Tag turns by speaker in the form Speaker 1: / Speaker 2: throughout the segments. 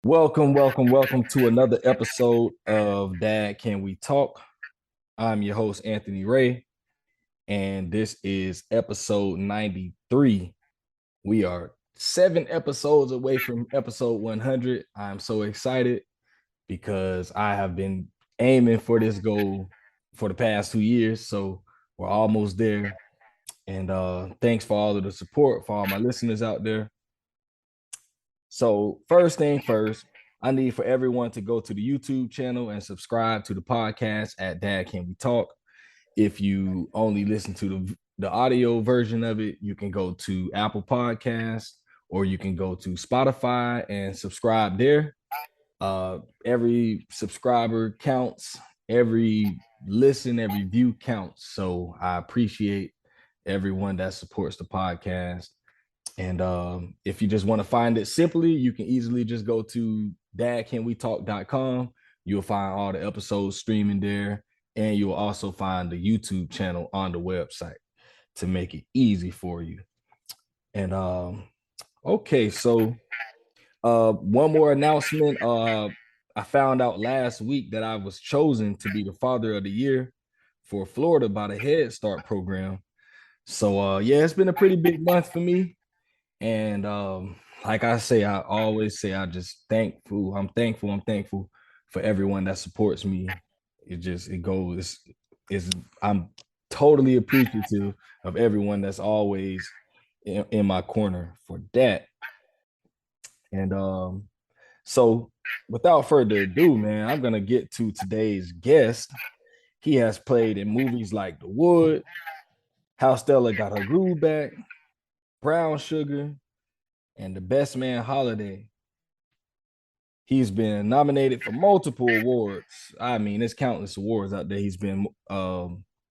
Speaker 1: Welcome to another episode of Dad Can We Talk? I'm your host, Anthony Ray, and this is episode 93. We are 7 episodes away from episode 100. I'm so excited because I have been aiming for this goal for the past 2 years. So we're almost there. And thanks for all of the support for all my listeners out there. So, first thing first, I need for everyone to go to the YouTube channel and subscribe to the podcast at Dad Can We Talk. If you only listen to the audio version of it, you can go to Apple Podcasts or you can go to Spotify and subscribe there. Every subscriber counts, every listen, every view counts. So I appreciate everyone that supports the podcast. And if you just want to find it simply, you can easily just go to dadcanwetalk.com. You'll find all the episodes streaming there. And you'll also find the YouTube channel on the website to make it easy for you. And okay, so one more announcement. I found out last week that I was chosen to be the father of the year for Florida by the Head Start program. So yeah, it's been a pretty big month for me. And like I say, I always say, I'm thankful for everyone that supports me. It goes, is I'm totally appreciative of everyone that's always in my corner for that. And so without further ado, man, I'm gonna get to today's guest. He has played in movies like The Wood, How Stella Got Her Groove Back, Brown Sugar, and The Best Man Holiday. He's been nominated for multiple awards. I mean, there's countless awards out there he's been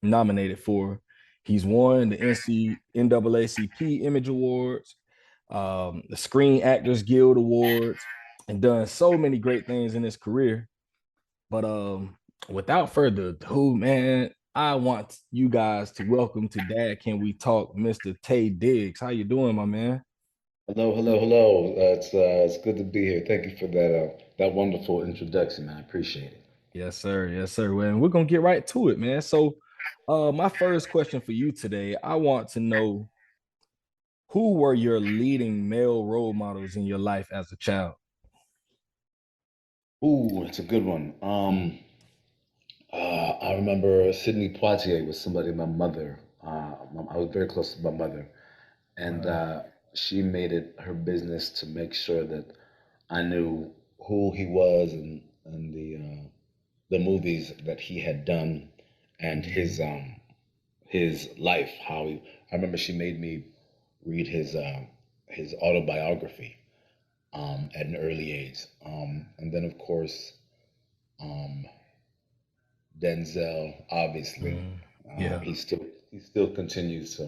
Speaker 1: nominated for. He's won the NAACP Image Awards, the Screen Actors Guild Awards, and done so many great things in his career. But without further ado, man, I want you guys to welcome to Dad Can We Talk, Mr. Taye Diggs. How you doing, my man?
Speaker 2: Hello. It's good to be here. Thank you for that wonderful introduction, man. I appreciate it.
Speaker 1: Yes, sir. Yes, sir. Well, we're gonna get right to it, man. So, my first question for you today, I want to know who were your leading male role models in your life as a child?
Speaker 2: Ooh, that's a good one. I remember Sidney Poitier was somebody my mother. I was very close to my mother, and
Speaker 1: Wow.
Speaker 2: she made it her business to make sure that I knew who he was and the movies that he had done and
Speaker 1: Mhm.
Speaker 2: his life. I remember she made me read his autobiography at an early age, and then of course um, Denzel. Obviously,
Speaker 1: Mhm. Yeah.
Speaker 2: he still continues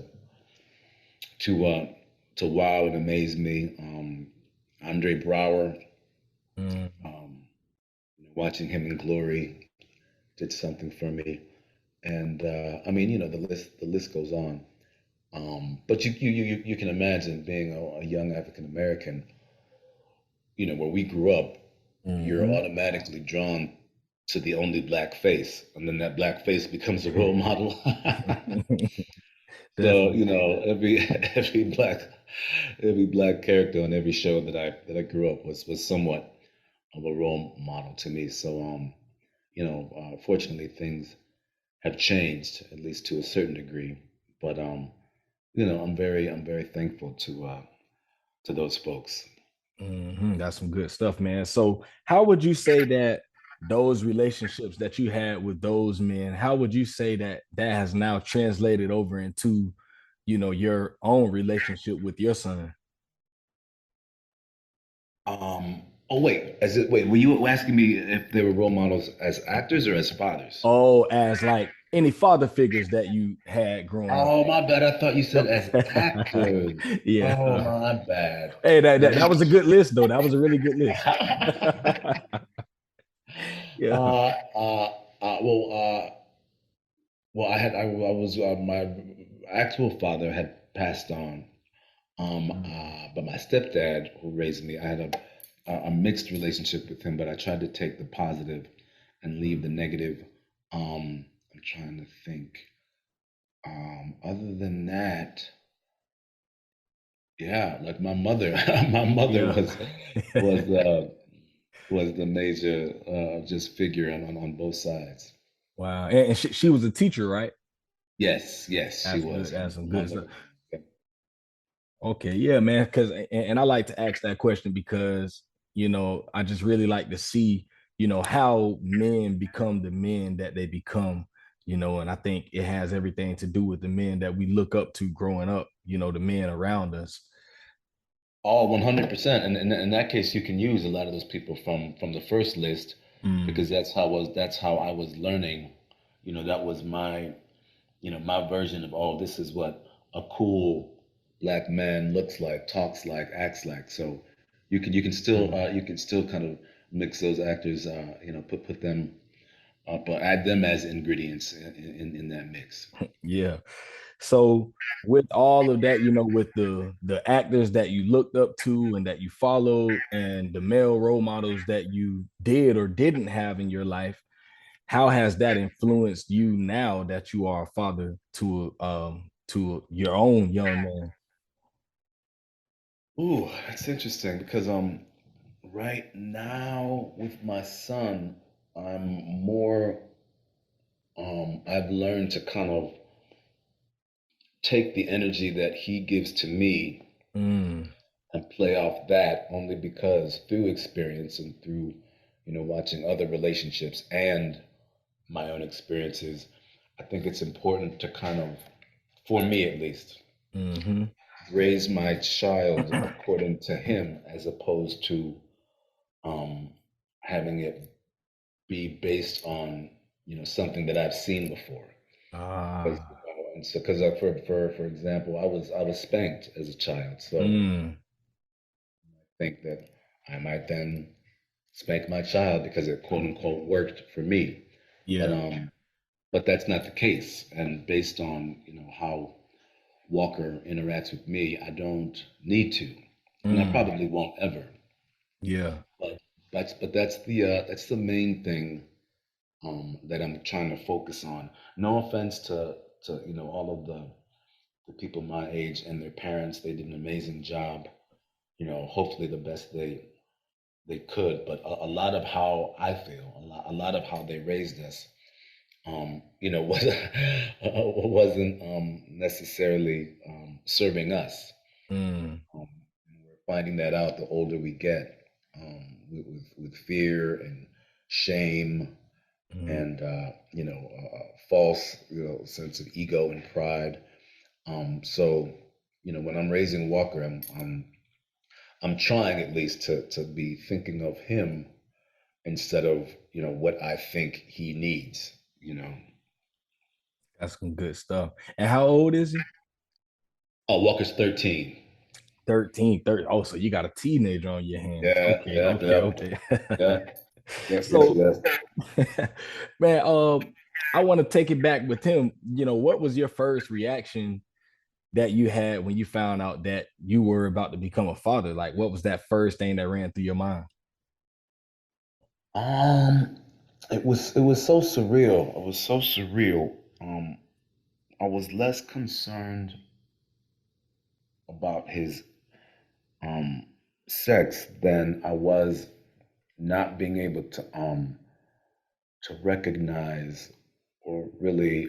Speaker 2: to uh, to wow and amaze me. Andre Brower,
Speaker 1: Mhm.
Speaker 2: watching him in Glory did something for me, and I mean, the list goes on. But you can imagine being a young African American, where we grew up, you're
Speaker 1: Mhm.
Speaker 2: automatically drawn to the only black face, and then that black face becomes a role model. So,
Speaker 1: Definitely.
Speaker 2: every every black character on every show that I grew up was somewhat of a role model to me. So, fortunately, things have changed at least to a certain degree. But I'm very thankful to those folks.
Speaker 1: That's some good stuff, man. So, how would you say that those relationships that you had with those men, how would you say that that has now translated over into, your own relationship with your son?
Speaker 2: Oh wait, were you asking me if they were role models as actors or as fathers?
Speaker 1: Oh, as like any father figures that you had growing up.
Speaker 2: Oh, my bad. I thought you said
Speaker 1: Nope.
Speaker 2: as actors.
Speaker 1: Yeah.
Speaker 2: Oh, my bad.
Speaker 1: Hey, that,
Speaker 2: Now,
Speaker 1: that was a good list, though. That was a really good list. Yeah.
Speaker 2: uh, uh, uh, well, uh, I was my actual father had passed on. But my stepdad, who raised me, I had a mixed relationship with him, but I tried to take the positive and leave the negative. I'm trying to think. Other than that, yeah, like my mother, my mother
Speaker 1: Yeah.
Speaker 2: was uh, was the major just figure on both sides.
Speaker 1: Wow. And she was a teacher, right?
Speaker 2: Yes, yes, she
Speaker 1: That's good.
Speaker 2: was.
Speaker 1: That's some
Speaker 2: My
Speaker 1: good stuff.
Speaker 2: mother. Yeah.
Speaker 1: Okay, yeah, man. Because and I like to ask that question because I just really like to see how men become the men that they become. And I think it has everything to do with the men that we look up to growing up. The men around us.
Speaker 2: All 100%. And in that case, you can use a lot of those people from the first list
Speaker 1: Mm,
Speaker 2: because that's how I was learning. That was my version of, oh, this is what a cool black man looks like, talks like, acts like. So
Speaker 1: mm.
Speaker 2: you can still kind of mix those actors, put them up, add them as ingredients in that mix.
Speaker 1: Yeah. So with all of that, with the actors that you looked up to and that you followed and the male role models that you did or didn't have in your life, how has that influenced you now that you are a father to your own young man?
Speaker 2: Ooh, that's interesting because right now with my son, I'm more I've learned to kind of take the energy that he gives to me
Speaker 1: Mm,
Speaker 2: and play off that only because through experience and through watching other relationships and my own experiences, I think it's important to kind of, for me at least,
Speaker 1: mm-hmm.
Speaker 2: raise my child according to him as opposed to um, having it be based on something that I've seen before. Because
Speaker 1: Ah,
Speaker 2: and so because for example, I was spanked as a child, so
Speaker 1: mm,
Speaker 2: I think that I might then spank my child because it quote unquote worked for me. But
Speaker 1: yeah.
Speaker 2: but that's not the case. And based on how Walker interacts with me, I don't need to, and I
Speaker 1: Mm,
Speaker 2: probably won't ever.
Speaker 1: yeah.
Speaker 2: But that's the main thing that I'm trying to focus on. No offense to all of the people my age and their parents. They did an amazing job. Hopefully the best they could. But a lot of how I feel, a lot of how they raised us, was wasn't necessarily serving us.
Speaker 1: Mm,
Speaker 2: And we're finding that out the older we get, with fear and shame
Speaker 1: mm.
Speaker 2: and false sense of ego and pride. So when I'm raising Walker, I'm trying at least to be thinking of him instead of what I think he needs.
Speaker 1: That's some good stuff. And how old is he?
Speaker 2: Oh, Walker's 13.
Speaker 1: 13, 30. Oh, so you got a teenager on your hands.
Speaker 2: Yeah,
Speaker 1: Okay,
Speaker 2: yeah,
Speaker 1: okay,
Speaker 2: yeah,
Speaker 1: okay.
Speaker 2: yeah. Yes, yes,
Speaker 1: So,
Speaker 2: yes.
Speaker 1: man, I want to take it back with him. What was your first reaction that you had when you found out that you were about to become a father? Like, what was that first thing that ran through your mind?
Speaker 2: Um, it was so surreal. It was so surreal. I was less concerned about his um sex than I was not being able to recognize or really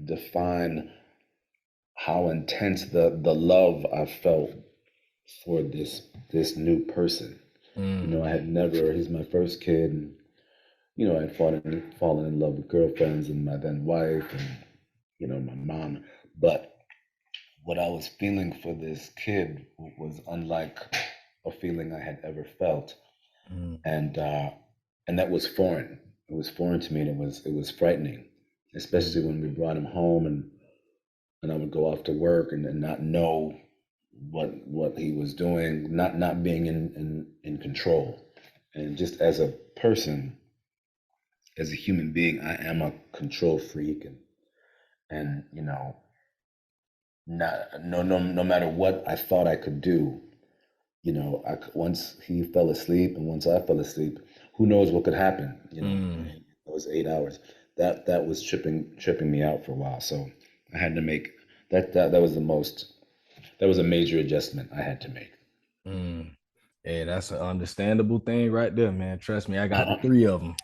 Speaker 2: define how intense the love I felt for this new person. I
Speaker 1: Mm,
Speaker 2: had never. He's my first kid, and I'd fallen in love with girlfriends and my then wife, and my mom. But what I was feeling for this kid was unlike a feeling I had ever felt,
Speaker 1: mm,
Speaker 2: and uh, and that was foreign. It was foreign to me, and it was frightening, especially
Speaker 1: mm,
Speaker 2: when we brought him home, and I would go off to work and not know what he was doing, not being in control. And just as a person, as a human being, I am a control freak, and not no no no matter what I thought I could do, once he fell asleep and once I fell asleep, who knows what could happen,
Speaker 1: Mm,
Speaker 2: in those 8 hours. That was tripping me out for a while. So I had to make that was the most that was a major adjustment I had to make.
Speaker 1: mm. Yeah, that's an understandable thing right there, man. Trust me, I got three of them.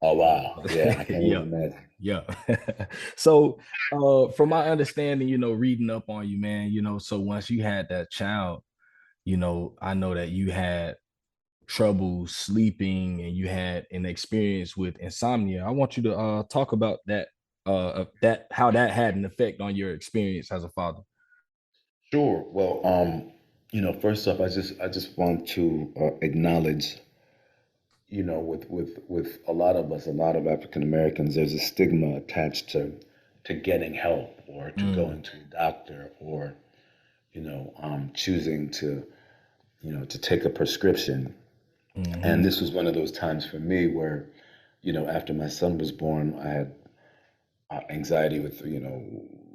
Speaker 2: Oh wow. Yeah, I can't even
Speaker 1: Yeah,
Speaker 2: imagine.
Speaker 1: yeah. So, from my understanding, reading up on you, man, so once you had that child, I know that you had trouble sleeping and you had an experience with insomnia. I want you to talk about that, that how that had an effect on your experience as a father.
Speaker 2: Sure. Well, first off, I just want to acknowledge, with a lot of us, a lot of African Americans, there's a stigma attached to getting help or to
Speaker 1: Mm,
Speaker 2: going to a doctor or choosing to take a prescription. And
Speaker 1: mm-hmm,
Speaker 2: this was one of those times for me where, after my son was born, I had anxiety with,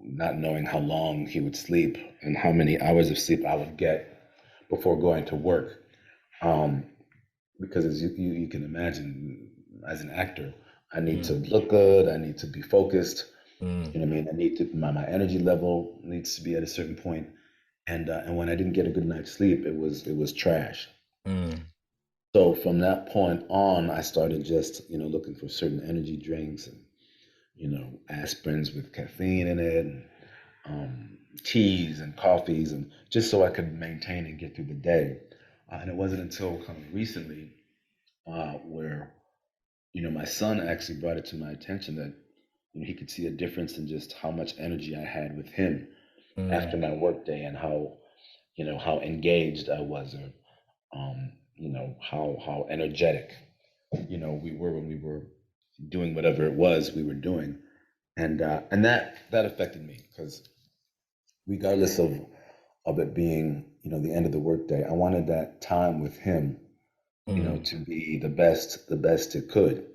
Speaker 2: not knowing how long he would sleep and how many hours of sleep I would get before going to work. Um, because as you can imagine, as an actor, I need to
Speaker 1: mm,
Speaker 2: look good. I need to be focused.
Speaker 1: mm,
Speaker 2: You know what I mean? I need to my energy level needs to be at a certain point. And when I didn't get a good night's sleep, it was trash.
Speaker 1: mm,
Speaker 2: So from that point on, I started just looking for certain energy drinks and aspirins with caffeine in it, and teas and coffees, and just so I could maintain and get through the day. And it wasn't until kind of recently where my son actually brought it to my attention that he could see a difference in just how much energy I had with him after
Speaker 1: mm,
Speaker 2: my workday and how engaged I was, or how energetic we were when we were doing whatever it was we were doing, and that affected me because regardless of it being the end of the workday, I wanted that time with him
Speaker 1: mm,
Speaker 2: to be the best it could.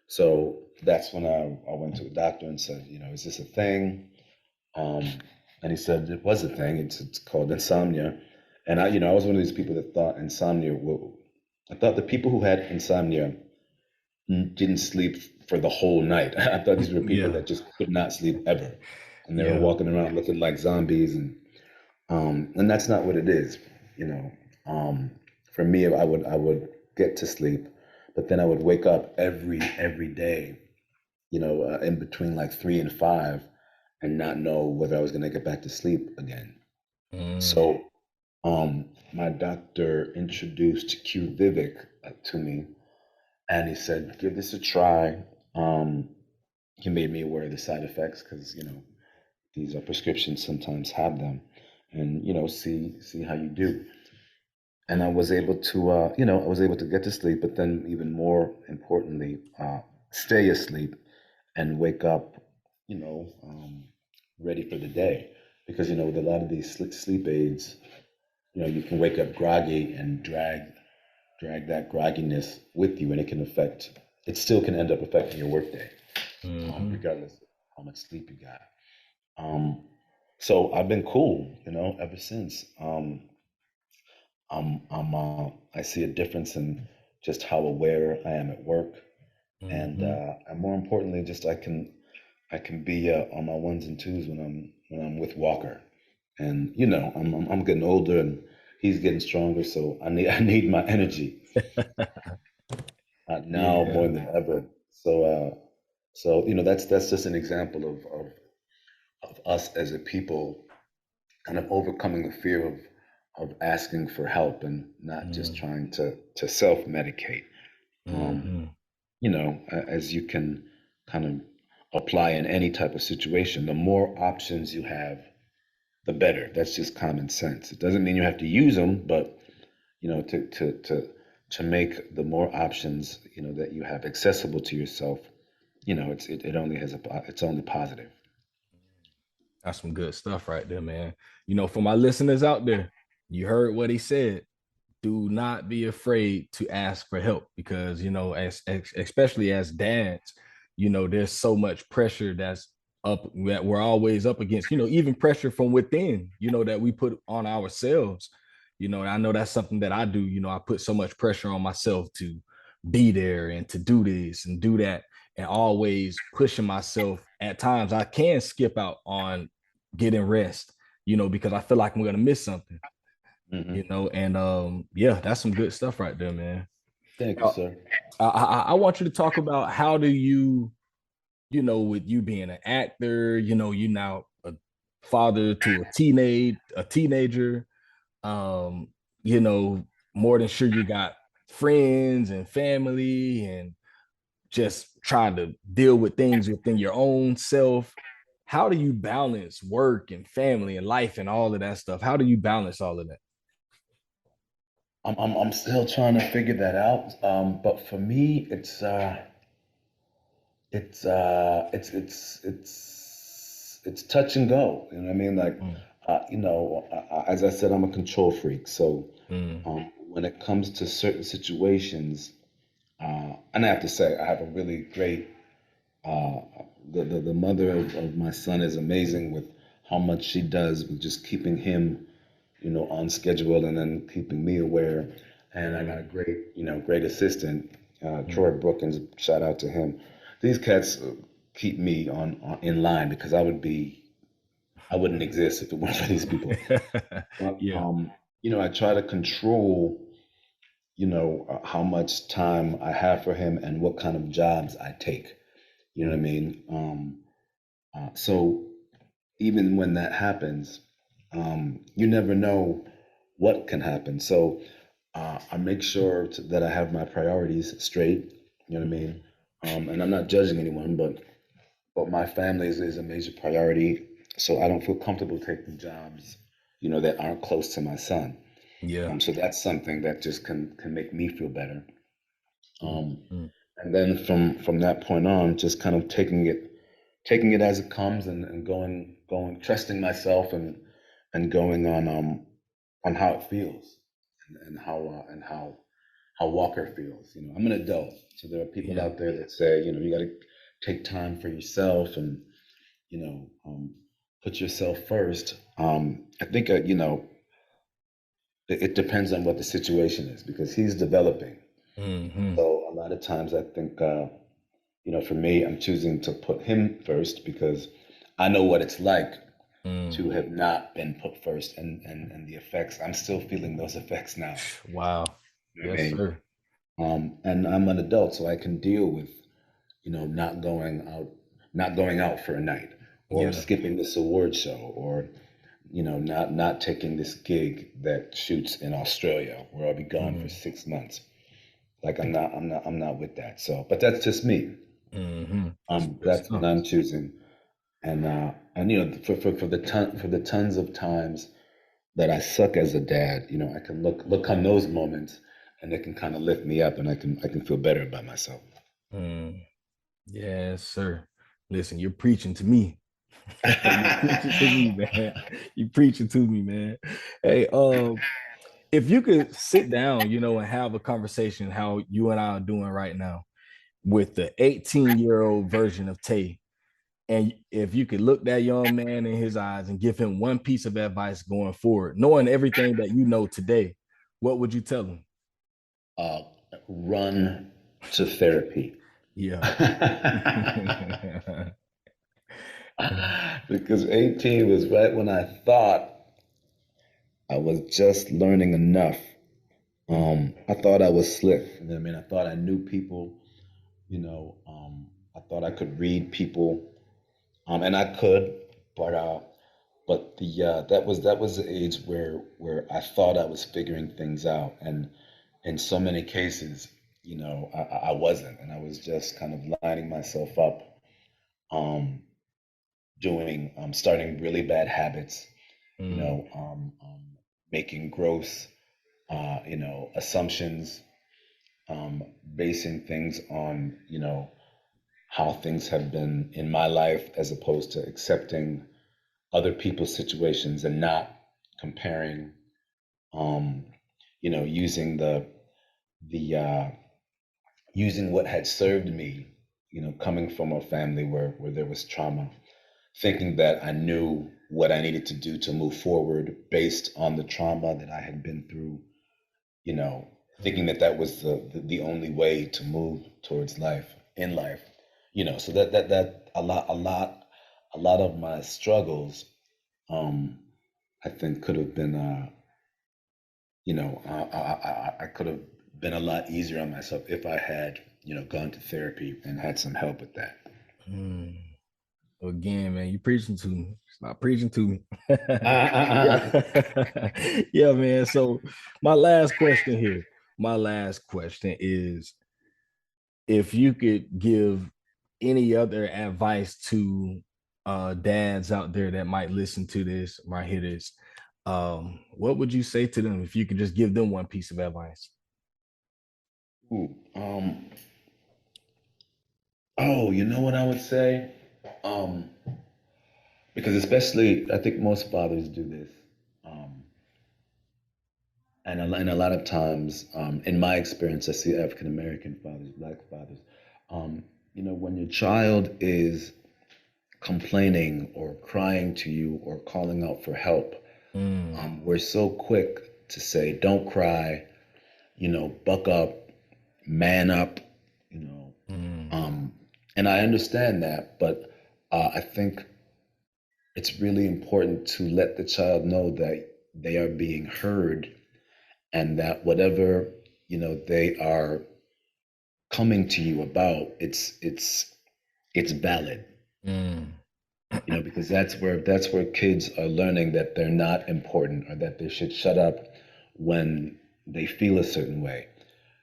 Speaker 2: So that's when I went to a doctor and said, is this a thing? Um, and he said it was a thing. It's called insomnia. And I was one of these people that thought insomnia. I thought the people who had insomnia didn't sleep for the whole night. I thought these were people
Speaker 1: yeah,
Speaker 2: that just could not sleep ever, and they were
Speaker 1: yeah,
Speaker 2: walking around looking like zombies. And that's not what it is. You know, um, for me, I would get to sleep, but then I would wake up every day. In between like 3 and 5, and not know whether I was going to get back to sleep again.
Speaker 1: mm,
Speaker 2: So, my doctor introduced Qvivic to me, and he said, "Give this a try." He made me aware of the side effects because these prescriptions sometimes have them, and see how you do. And I was able to get to sleep, but then even more importantly, stay asleep and wake up, ready for the day. Because with a lot of these sleep aids, you can wake up groggy and drag that grogginess with you, and it still can end up affecting your workday,
Speaker 1: mm-hmm.
Speaker 2: regardless of how much sleep you got. Um, so I've been cool, ever since. I see a difference in just how aware I am at work, and more importantly, just I can be on my ones and twos when I'm with Walker, and I'm getting older and he's getting stronger, so I need my energy now more
Speaker 1: Yeah.
Speaker 2: than ever. So that's just an example of us as a people kind of overcoming the fear of asking for help and not just
Speaker 1: Mm,
Speaker 2: trying to self medicate. Um,
Speaker 1: mm-hmm.
Speaker 2: as you can kind of apply in any type of situation, the more options you have, the better. That's just common sense. It doesn't mean you have to use them, but to make the more options that you have accessible to yourself, it only it's only positive.
Speaker 1: That's some good stuff right there, man. For my listeners out there, you heard what he said. Do not be afraid to ask for help because especially as dads, there's so much pressure that's up that we're always up against. Even pressure from within, that we put on ourselves. And I know that's something that I do. I put so much pressure on myself to be there and to do this and do that, and always pushing myself. At times I can skip out on getting rest, because I feel like I'm gonna miss something,
Speaker 2: Hmm.
Speaker 1: and yeah, that's some good stuff right there, man.
Speaker 2: Thank you,
Speaker 1: Now,
Speaker 2: sir.
Speaker 1: I want you to talk about how do you, with you being an actor, you now a father to a teenager, um, you know, more than sure you got friends and family and just trying to deal with things within your own self. How do you balance work and family and life and all of that stuff? How do you balance all of that?
Speaker 2: I'm still trying to figure that out. But for me, it's touch and go. You know what I mean? Like,
Speaker 1: Mm,
Speaker 2: as I said, I'm a control freak. So,
Speaker 1: mm,
Speaker 2: when it comes to certain situations, and I have to say, I have a really great, uh, the mother of my son is amazing with how much she does with just keeping him, on schedule and then keeping me aware. And I got a
Speaker 1: mm,
Speaker 2: great, great assistant, Troy
Speaker 1: mm.
Speaker 2: Brookins. Shout out to him. These cats keep me on in line because I wouldn't exist if it weren't for these people. But
Speaker 1: Yeah.
Speaker 2: I try to control, how much time I have for him and what kind of jobs I take. You know what I
Speaker 1: Mm,
Speaker 2: mean? So even when that happens, you never know what can happen. So I make sure that I have my priorities straight. You know what I mean?
Speaker 1: mm.
Speaker 2: And I'm not judging anyone, but my family is a major priority. So I don't feel comfortable taking jobs, that aren't close to my son.
Speaker 1: Yeah.
Speaker 2: So that's something that just can make me feel better.
Speaker 1: Mm,
Speaker 2: Um,
Speaker 1: mm.
Speaker 2: and then from that point on, just kind of taking it as it comes and going trusting myself and going on how it feels and how Walker feels. I'm an adult, so there are people
Speaker 1: Yeah.
Speaker 2: out there that say, you got to take time for yourself and you know um, put yourself first. I think it depends on what the situation is because he's developing.
Speaker 1: Hmm.
Speaker 2: So a lot of times I think for me, I'm choosing to put him first because I know what it's like
Speaker 1: Mm.
Speaker 2: to have not been put first and the effects. I'm still feeling those effects now.
Speaker 1: Wow.
Speaker 2: You know what I
Speaker 1: Yes,
Speaker 2: mean?
Speaker 1: sir.
Speaker 2: And I'm an adult, so I can deal with, not going out for a night or
Speaker 1: Yeah.
Speaker 2: skipping this award show or, not taking this gig that shoots in Australia where I'll be gone for
Speaker 1: Mm.
Speaker 2: 6 months. Like I'm not with that. So, but that's just me.
Speaker 1: Hmm. That's good
Speaker 2: That's what
Speaker 1: stuff.
Speaker 2: I'm choosing. And for the tons of times that I suck as a dad, I can look on those moments and it can kind of lift me up and I can feel better about myself.
Speaker 1: Mm. Yes, sir. Listen, you're preaching to me. You're preaching to me, man. You're preaching to me, man. Hey, if you could sit down, and have a conversation how you and I are doing right now with the 18-year-old version of Tay, and if you could look that young man in his eyes and give him one piece of advice going forward, knowing everything that you know today, what would you tell him?
Speaker 2: uh, Run to therapy.
Speaker 1: Yeah.
Speaker 2: Because 18 was right when I thought I was just learning enough. I thought I was slick. You know what I mean? I thought I knew people. I thought I could read people, and I could, but that was the age where I thought I was figuring things out, and in so many cases, I wasn't, and I was just kind of lining myself up, um, doing starting really bad habits, you
Speaker 1: Mm,
Speaker 2: know, making gross, assumptions, basing things on how things have been in my life as opposed to accepting other people's situations and not comparing, um, using the using what had served me, coming from a family where there was trauma, thinking that I knew. what I needed to do to move forward based on the trauma that I had been through, you know, thinking that that was the only way to move towards life in life, so that a lot of my struggles, um, I think could have been, I could have been a lot easier on myself if I had, gone to therapy and had some help with that.
Speaker 1: Mm. Again, man, you preaching to me. Stop preaching to me.
Speaker 2: Uh,
Speaker 1: Yeah. Yeah, man. So my last question here. My last question is if you could give any other advice to dads out there that might listen to this, might hear this, what would you say to them if you could just give them one piece of advice?
Speaker 2: ooh, oh, you know what I would say? Um, because especially, I think most fathers do this. Um, and a lot of times, in my experience, I see African American fathers, Black fathers. Um, when your child is complaining or crying to you or calling out for help,
Speaker 1: Mm,
Speaker 2: we're so quick to say, "Don't cry," buck up, man up, you know.
Speaker 1: mm,
Speaker 2: Um, and I understand that, but I think it's really important to let the child know that they are being heard and that whatever they are coming to you about, it's valid.
Speaker 1: mm,
Speaker 2: Because that's where kids are learning that they're not important or that they should shut up when they feel a certain way.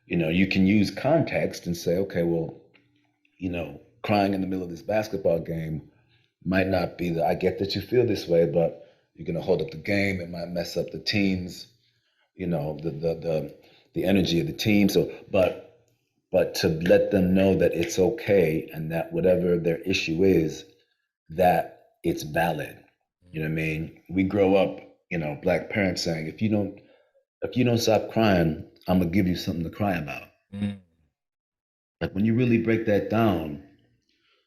Speaker 2: You can use context and say, okay, well, crying in the middle of this basketball game might not be the, I get that you feel this way, but you're gonna hold up the game. It might mess up the teams, the energy of the team. So, but to let them know that it's okay and that whatever their issue is, that it's valid. You know what I mean? We grow up, black parents saying, if you don't stop crying, I'm gonna give you something to cry about.
Speaker 1: mm.
Speaker 2: Like when you really break that down,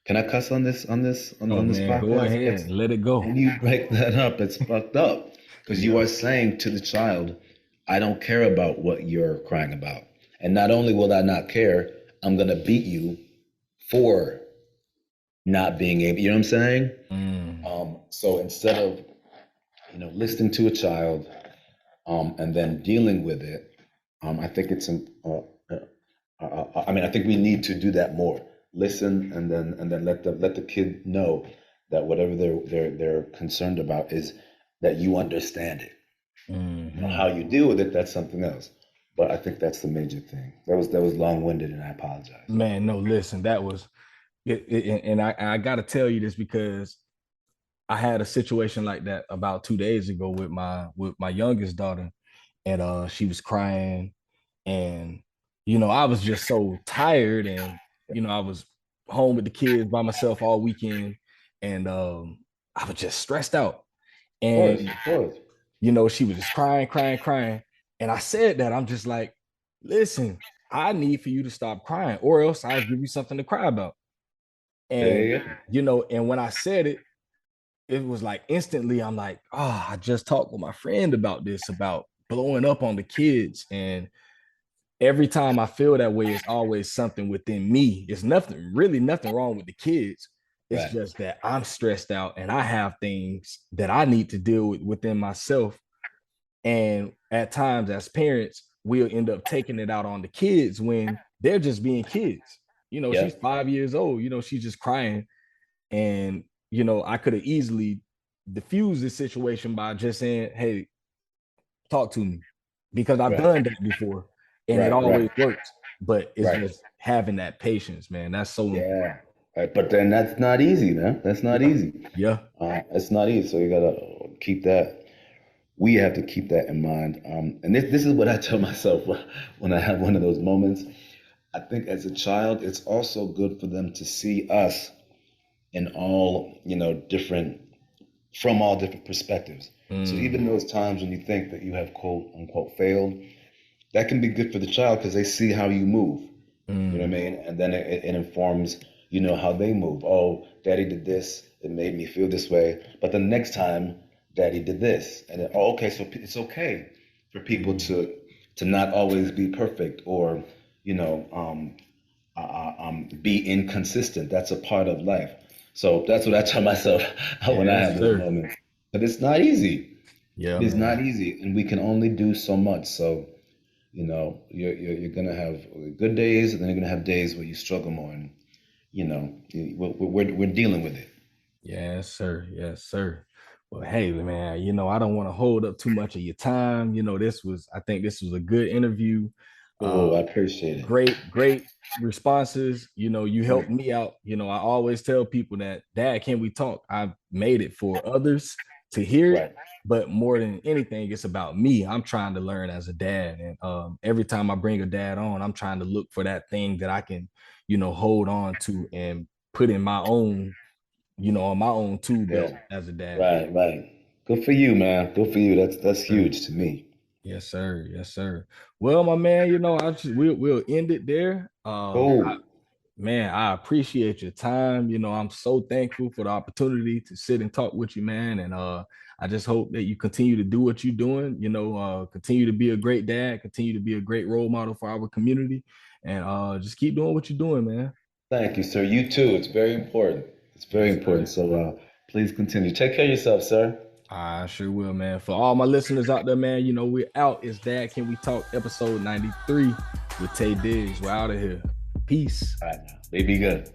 Speaker 2: can I cuss
Speaker 1: Oh
Speaker 2: on this
Speaker 1: man, go
Speaker 2: podcast?
Speaker 1: ahead,
Speaker 2: It's
Speaker 1: let it go.
Speaker 2: when you break that up, it's fucked up because you
Speaker 1: Yeah.
Speaker 2: are saying to the child, "I don't care about what you're crying about, and not only will I not care, I'm gonna beat you for not being able." You know what I'm saying?
Speaker 1: Mm,
Speaker 2: So instead of listening to a child and then dealing with it, I think I mean, I think we need to do that more. Listen and then let the kid know that whatever they're concerned about is that you understand it. How
Speaker 1: mhm.
Speaker 2: you deal with it, that's something else. But I think that's the major thing. That was long-winded, and I apologize.
Speaker 1: Man, no, listen, that was and I got to tell you this because I had a situation like that about 2 days ago with my youngest daughter, and she was crying, and I was just so tired, and I was home with the kids by myself all weekend, and I was just stressed out,
Speaker 2: Of course,
Speaker 1: and
Speaker 2: of course.
Speaker 1: she was just crying, crying, crying, and I said that I'm just like, listen, I need for you to stop crying, or else I'll give you something to cry about,
Speaker 2: Yeah,
Speaker 1: and
Speaker 2: yeah, yeah.
Speaker 1: and when I said it, it was like instantly I'm like, oh, I just talked with my friend about this, about blowing up on the kids. And every time I feel that way, it's always something within me. It's nothing, really nothing wrong with the kids. It's
Speaker 2: Right.
Speaker 1: just that I'm stressed out and I have things that I need to deal with within myself. And at times, as parents, we'll end up taking it out on the kids when they're just being kids. She's
Speaker 2: Yep.
Speaker 1: 5 years old, she's just crying, and I could have easily diffused the situation by just saying, "Hey, talk to me," because I've
Speaker 2: Right.
Speaker 1: done that before, and it
Speaker 2: Right.
Speaker 1: always
Speaker 2: Right.
Speaker 1: works. But it's
Speaker 2: Right.
Speaker 1: just having that patience, man. That's so important.
Speaker 2: Yeah. Right. But then that's not easy, man. That's not
Speaker 1: Yeah,
Speaker 2: easy.
Speaker 1: yeah.
Speaker 2: It's not easy. So you gotta keep that. We have to keep that in mind. And this is what I tell myself when I have one of those moments. I think as a child, it's also good for them to see us in all, different, from all different perspectives. So even
Speaker 1: Mm,
Speaker 2: those times when you think that you have quote unquote failed, that can be good for the child because they see how you move. You know what I
Speaker 1: mm,
Speaker 2: mean? And then it informs, how they move. Oh, daddy did this. it made me feel this way. But the next time, Daddy did this, and then, oh, okay, so it's okay for people
Speaker 1: Mhm.
Speaker 2: to not always be perfect or you know be inconsistent. That's a part of life. So that's what I tell myself when I
Speaker 1: Yes,
Speaker 2: have those
Speaker 1: sir.
Speaker 2: moments. But it's not easy.
Speaker 1: Yeah,
Speaker 2: It is not
Speaker 1: man.
Speaker 2: easy, and we can only do so much. So you're gonna have good days, and then you're gonna have days where you struggle more, and we're dealing with it.
Speaker 1: Yes, sir. Yes, sir. Well, hey, man, I don't want to hold up too much of your time. I think this was a good interview.
Speaker 2: Oh,
Speaker 1: Uh,
Speaker 2: I appreciate it.
Speaker 1: great responses. You helped
Speaker 2: Right,
Speaker 1: me out. I always tell people that, Dad, can we talk? I made it for others to hear it,
Speaker 2: right.
Speaker 1: but more than anything, it's about me. I'm trying to learn as a dad. And every time I bring a dad on, I'm trying to look for that thing that I can, hold on to and put in my own, on my own tool belt
Speaker 2: Yeah,
Speaker 1: as a dad.
Speaker 2: right, right. Good for you, man. Good for you. That's
Speaker 1: Yes, sir.
Speaker 2: huge to me.
Speaker 1: Yes, sir. Yes, sir. Well, my man, we'll end it there.
Speaker 2: Cool.
Speaker 1: Man, I appreciate your time. I'm so thankful for the opportunity to sit and talk with you, man. And I just hope that you continue to do what you're doing. Continue to be a great dad, continue to be a great role model for our community, and just keep doing what you're doing, man.
Speaker 2: Thank you, sir. You too. It's very important. It's very
Speaker 1: Yes,
Speaker 2: important.
Speaker 1: sir.
Speaker 2: So please continue. Take care of yourself, sir.
Speaker 1: I sure will, man. For all my listeners out there, man, we're out. It's Dad Can We Talk, episode 93 with Taye Diggs. We're out of here. Peace.
Speaker 2: All right now. Baby good.